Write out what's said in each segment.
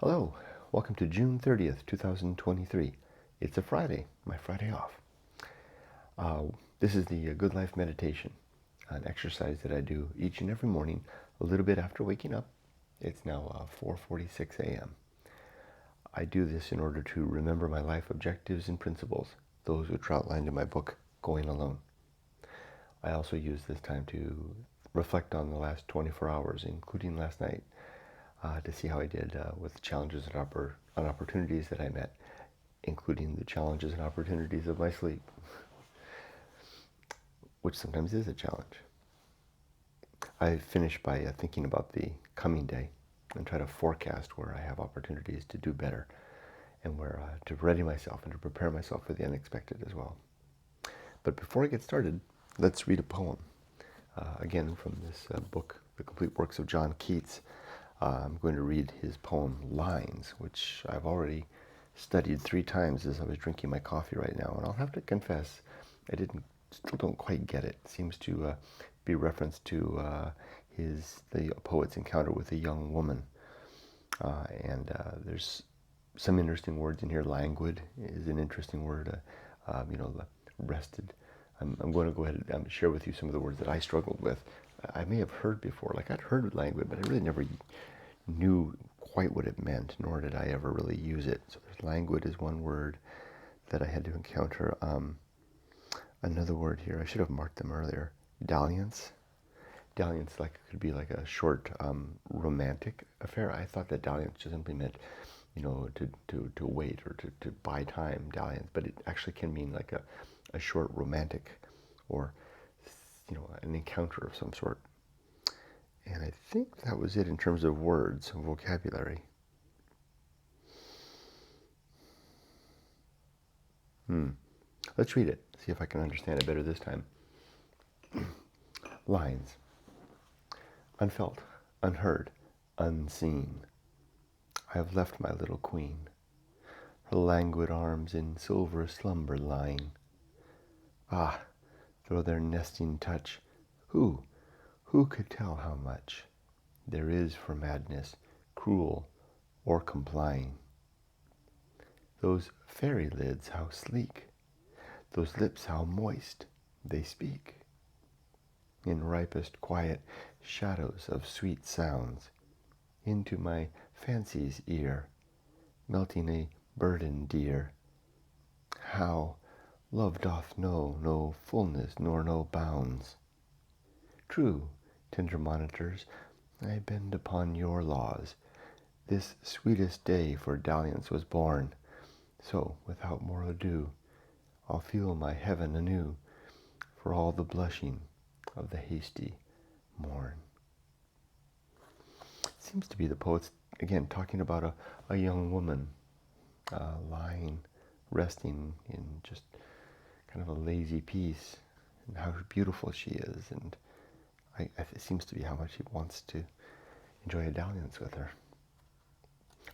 Hello, welcome to June 30th, 2023. It's a Friday, my Friday off. This is the Good Life Meditation, an exercise that I do each and every morning, a little bit after waking up. It's now 4:46 a.m. I do this in order to remember my life objectives and principles, those which are outlined in my book, Going Alone. I also use this time to reflect on the last 24 hours, including last night, to see how I did with challenges and opportunities that I met, including the challenges and opportunities of my sleep, which sometimes is a challenge. I finish by thinking about the coming day and try to forecast where I have opportunities to do better and where to ready myself and to prepare myself for the unexpected as well. But before I get started, let's read a poem. Again, from this book, The Complete Works of John Keats. I'm going to read his poem, Lines, which I've already studied 3 times as I was drinking my coffee right now. And I'll have to confess, still don't quite get it. It seems to be reference to the poet's encounter with a young woman. And there's some interesting words in here. Languid is an interesting word, rested. I'm going to go ahead and share with you some of the words that I struggled with. I may have heard before, like I'd heard languid, but I really never knew quite what it meant, nor did I ever really use it. So there's languid is one word that I had to encounter. Another word here, I should have marked them earlier. Dalliance. Dalliance could be like a short romantic affair. I thought that dalliance just simply meant, to wait or to buy time, dalliance, but it actually can mean like a short romantic or, an encounter of some sort. And I think that was it in terms of words and vocabulary. Let's read it, see if I can understand it better this time. Lines. Unfelt, unheard, unseen, I have left my little queen, her languid arms in silver slumber lying. Ah, through their nesting touch, who could tell how much there is for madness, cruel or complying? Those fairy lids, how sleek, those lips, how moist, they speak. In ripest quiet shadows of sweet sounds, into my fancy's ear, melting a burden dear. How love doth know no fullness nor no bounds. True, tender monitors, I bend upon your laws. This sweetest day for dalliance was born. So, without more ado, I'll feel my heaven anew for all the blushing of the hasty morn. It seems to be the poet's, again, talking about a young woman lying, resting in just kind of a lazy peace, and how beautiful she is, and it seems to be how much he wants to enjoy a dalliance with her.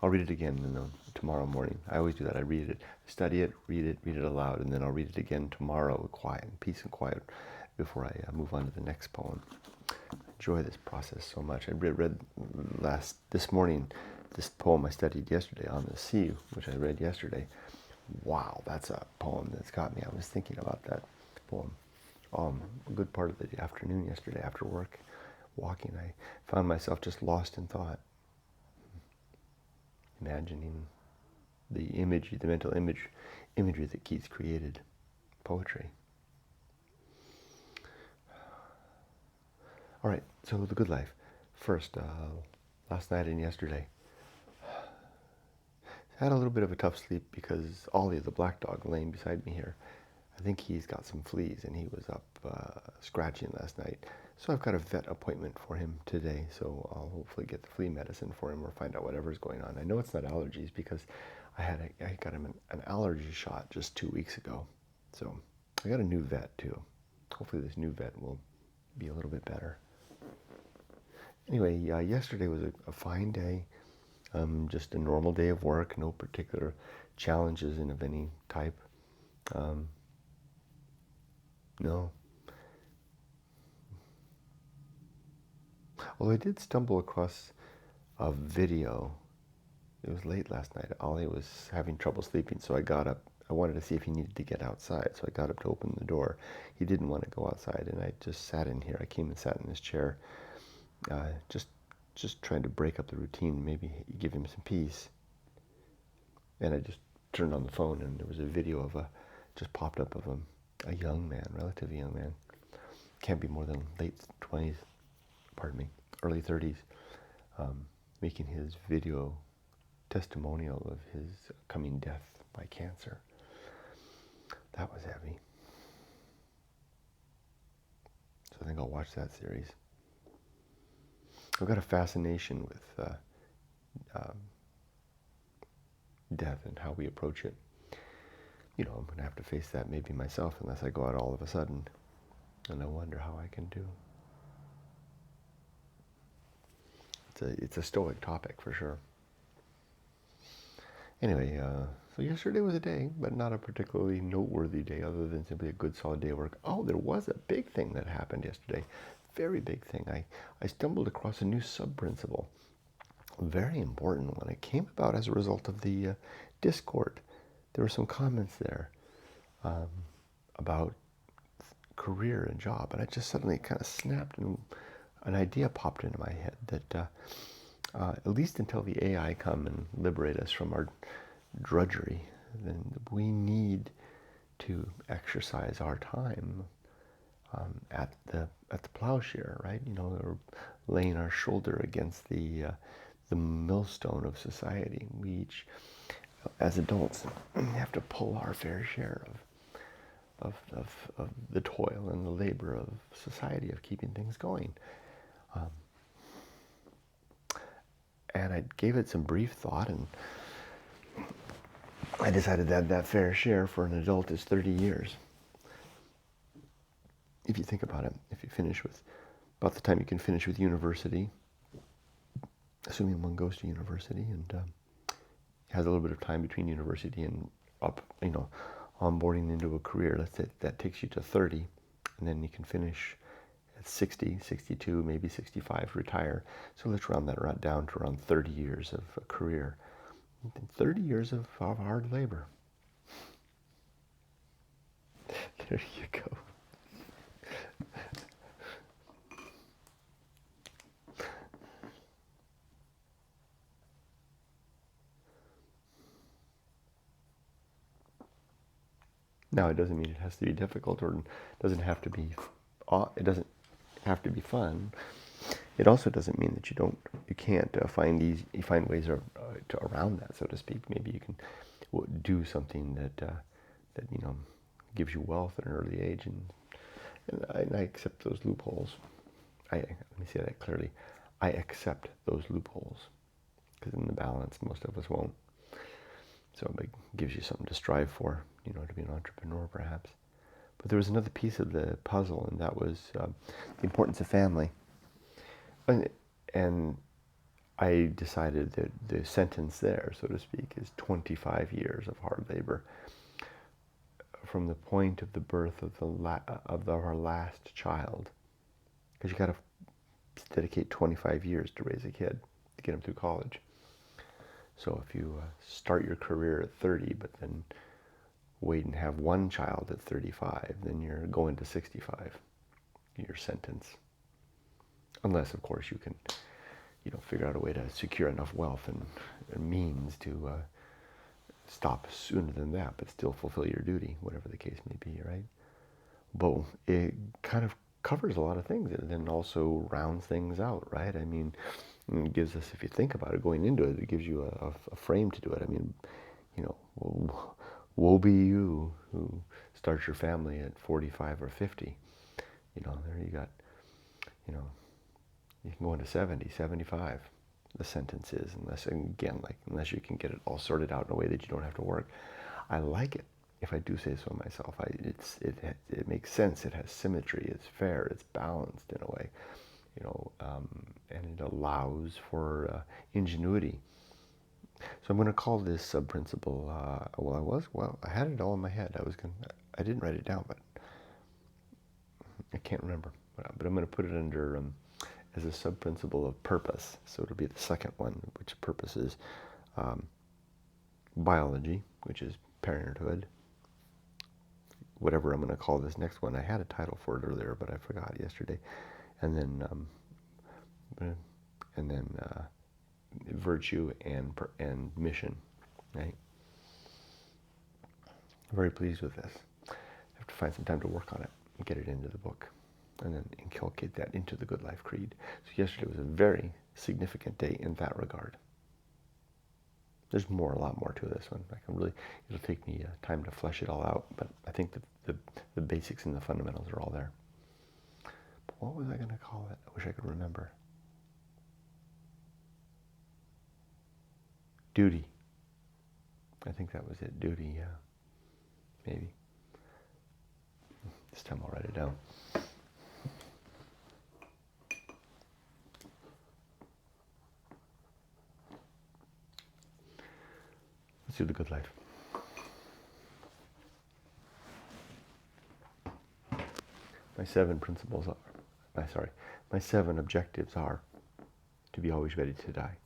I'll read it again tomorrow morning. I always do that. I read it, study it, read it aloud, and then I'll read it again tomorrow with quiet, peace and quiet, before I move on to the next poem. I enjoy this process so much. I read this morning this poem I studied yesterday, On the Sea, which I read yesterday. Wow, that's a poem that's got me. I was thinking about that poem a good part of the afternoon yesterday after work, walking. I found myself just lost in thought, imagining the mental imagery that Keats created, poetry. All right, so the good life. First, last night and yesterday, I had a little bit of a tough sleep because Ollie, the black dog, laying beside me here, I think he's got some fleas and he was up scratching last night. So I've got a vet appointment for him today, so I'll hopefully get the flea medicine for him or find out whatever's going on. I know it's not allergies because I got him an allergy shot just 2 weeks ago. So I got a new vet too. Hopefully this new vet will be a little bit better. Anyway, yesterday was a fine day. Just a normal day of work, no particular challenges of any type. No. Well, I did stumble across a video. it was late last night. Ollie was having trouble sleeping, so I got up. I wanted to see if he needed to get outside, so I got up to open the door. He didn't want to go outside, and I just sat in here. I came and sat in his chair, just trying to break up the routine, maybe give him some peace. And I just turned on the phone, and there was a video just popped up of a young man, relatively young man, can't be more than late 20s, early 30s, making his video testimonial of his coming death by cancer. That was heavy. So I think I'll watch that series. I've got a fascination with death and how we approach it. I'm going to have to face that maybe myself unless I go out all of a sudden. And I wonder how I can do. It's a stoic topic for sure. Anyway, so yesterday was a day, but not a particularly noteworthy day other than simply a good solid day of work. Oh, there was a big thing that happened yesterday. Very big thing. I stumbled across a new sub-principle. Very important one. It came about as a result of the Discord. There were some comments there about career and job, and I just suddenly kind of snapped, and an idea popped into my head that at least until the AI come and liberate us from our drudgery, then we need to exercise our time at the plowshare, right? Or laying our shoulder against the millstone of society. We each, as adults, have to pull our fair share of the toil and the labor of society, of keeping things going. And I gave it some brief thought, and I decided that fair share for an adult is 30 years. If you think about it, if you finish with about the time you can finish with university, assuming one goes to university and has a little bit of time between university and onboarding into a career, let's say that takes you to 30, and then you can finish at 60, 62, maybe 65, retire. So let's round that down to around 30 years of a career. 30 years of hard labor. There you go. Now, it doesn't mean it has to be difficult, or it doesn't have to be fun. It also doesn't mean that you can't find ways around that, so to speak. Maybe you can do something that gives you wealth at an early age, and I accept those loopholes. Let me say that clearly. I accept those loopholes, because in the balance, most of us won't. So it gives you something to strive for, to be an entrepreneur, perhaps. But there was another piece of the puzzle, and that was the importance of family. And I decided that the sentence there, so to speak, is 25 years of hard labor from the point of the birth of our last child. Because you got to dedicate 25 years to raise a kid, to get him through college. So if you start your career at 30, but then wait and have one child at 35, then you're going to 65, your sentence. Unless, of course, you can, figure out a way to secure enough wealth and means to stop sooner than that, but still fulfill your duty, whatever the case may be, right? But it kind of covers a lot of things, and then also rounds things out, right? I mean, it gives us, if you think about it, going into it, it gives you a frame to do it. I mean, woe be you who starts your family at 45 or 50. There you got, you can go into 70, 75. The sentence is, unless you can get it all sorted out in a way that you don't have to work. I like it, if I do say so myself. It makes sense. It has symmetry. It's fair. It's balanced in a way. And it allows for ingenuity. So I'm going to call this sub-principle, I had it all in my head. I didn't write it down, but I can't remember. But I'm going to put it under, as a sub-principle of purpose. So it'll be the second one, which purpose is biology, which is parenthood, whatever I'm going to call this next one. I had a title for it earlier, but I forgot yesterday. And then virtue and mission, right? I'm very pleased with this. I have to find some time to work on it and get it into the book, and then inculcate that into the Good Life Creed. So yesterday was a very significant day in that regard. There's a lot more to this one. It'll take me time to flesh it all out, but I think that the basics and the fundamentals are all there. But what was I going to call it? I wish I could remember. Duty. I think that was it. Duty, yeah. Maybe. This time I'll write it down. Let's do the good life. My 7 objectives are to be always ready to die,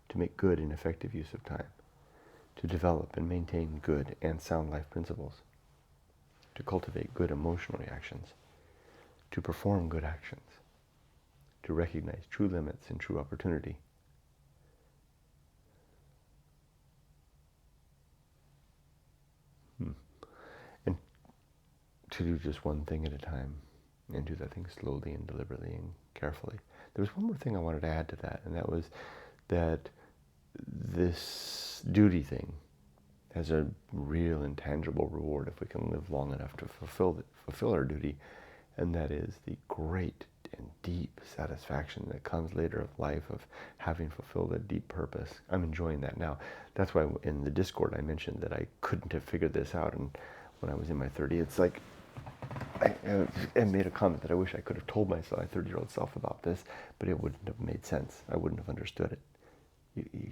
to make good and effective use of time, to develop and maintain good and sound life principles, to cultivate good emotional reactions, to perform good actions, to recognize true limits and true opportunity, and to do just one thing at a time, and do that thing slowly and deliberately and carefully. There was one more thing I wanted to add to that, and that was that this duty thing has a real intangible reward if we can live long enough to fulfill our duty, and that is the great and deep satisfaction that comes later of life of having fulfilled a deep purpose. I'm enjoying that now. That's why in the Discord I mentioned that I couldn't have figured this out, and when I was in my 30s, it's like I made a comment that I wish I could have told my 30-year-old self about this, but it wouldn't have made sense. I wouldn't have understood it. You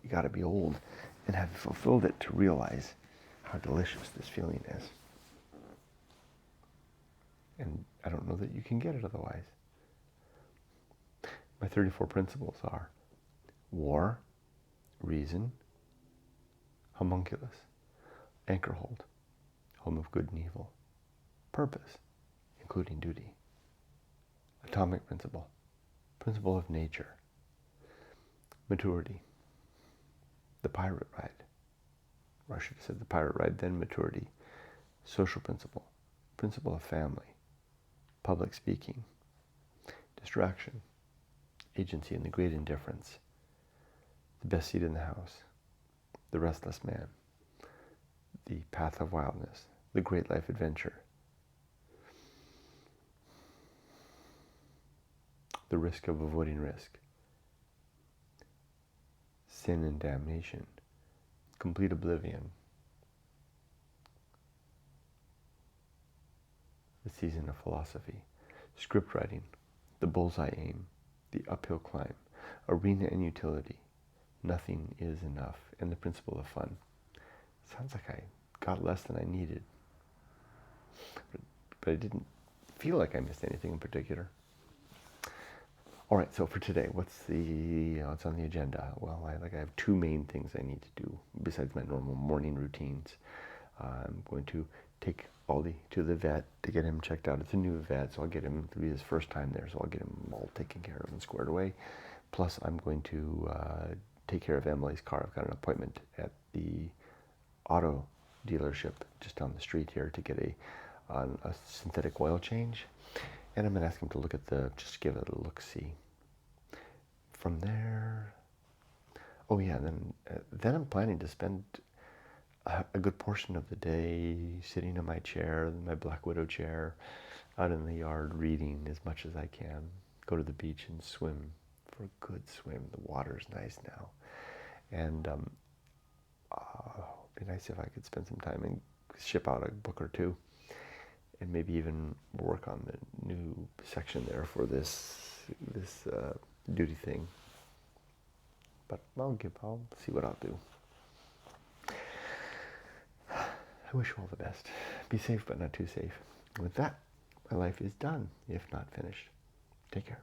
got to be old and have fulfilled it to realize how delicious this feeling is. And I don't know that you can get it otherwise. My 34 principles are war, reason, homunculus, anchor hold, home of good and evil, purpose, including duty, atomic principle, principle of nature, maturity, the pirate ride, or I should have said the pirate ride, then maturity, social principle, principle of family, public speaking, distraction, agency and the great indifference, the best seat in the house, the restless man, the path of wildness, the great life adventure, the risk of avoiding risk, sin and damnation, complete oblivion, the season of philosophy, script writing, the bullseye aim, the uphill climb, arena and utility, nothing is enough, and the principle of fun. Sounds like I got less than I needed, but I didn't feel like I missed anything in particular. All right, so for today, what's on the agenda? Well, I have 2 main things I need to do besides my normal morning routines. I'm going to take Aldi to the vet to get him checked out. It's a new vet, so I'll get him, it'll be his first time there, so I'll get him all taken care of and squared away. Plus, I'm going to take care of Emily's car. I've got an appointment at the auto dealership just down the street here to get a synthetic oil change. And I'm going to ask him to look at just give it a look-see. From there, oh yeah, then I'm planning to spend a good portion of the day sitting in my chair, my Black Widow chair, out in the yard reading as much as I can. Go to the beach and swim for a good swim. The water's nice now. And it'd be nice if I could spend some time and ship out a book or 2. And maybe even work on the new section there for this duty thing. But I'll see what I'll do. I wish you all the best. Be safe, but not too safe. With that, my life is done, if not finished. Take care.